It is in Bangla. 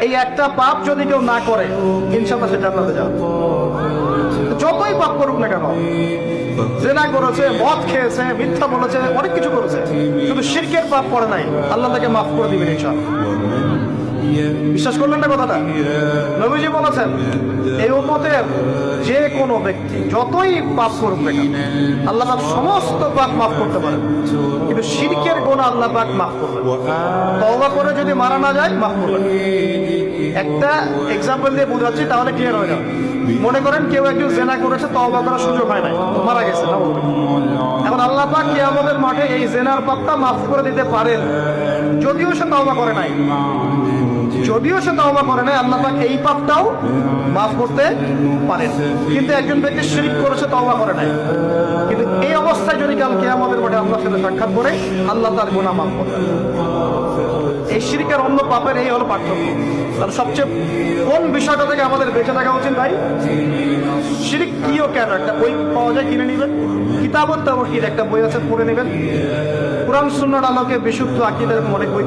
এই একটা পাপ যদি কেউ না করে ইনশাআল্লাহ সে জান্নাতে যাবে। যতই পাপ করুক না কেন, জেনা করেছে, মদ খেয়েছে, মিথ্যা বলেছে, অনেক কিছু করেছে, শুধু শিরকের পাপ করে নাই, আল্লাহ তাকে মাফ করে দিবেন ইনশাআল্লাহ। বিশ্বাস করলেন না কথাটা? নবীজি বলেছেন এই উম্মতের যে কোনো ব্যক্তি যতই পাপ করুক না কেন আল্লাহ পাক সমস্ত পাপ মাফ করতে পারেন, কিন্তু শিরকের গুনাহ আল্লাহ পাক মাফ করবেন। তওবা করে যদি মারা না যায় মাফ করবেন। একটা এক্সাম্পল দিয়ে বোঝাচ্ছি তাহলে ক্লিয়ার হয়ে যাবে। মনে করেন কেউ একজন জেনা করেছে, তওবা করার সুযোগ হয় নাই, মারা গেছে না, এখন আল্লাহ পাক কিয়ামতের মাঠে এই জেনার পাপটা মাফ করে দিতে পারেন, যদিও সে তওবা করে নাই। আল্লাহ পাক এই পাপটাও মাফ করতে পারেন। কিন্তু একজন ব্যক্তি শিরক করেছে, তওবা করে নাই, কিন্তু এই অবস্থায় যদি কাল কিয়ামতের মাঠে আল্লাহর সাথে সাক্ষাৎ করে, আল্লাহ তার গুনাহ মাফ করবেন। এই শিরকের অন্য পাপের এই হলো পার্থক্য। তাহলে সবচেয়ে কোন বিষয়টা থেকে আমাদের বেঁচে থাকা উচিত ভাই? শিরক কিও কেন, একটা বই পাওয়া যায়, কিনে নেবেন। কিতাবত তাওহীদ একটা বই আছে, পড়ে নেবেন। কুরআন সুন্নাহর আলোকে বিশুদ্ধ আকীদার অনেক বই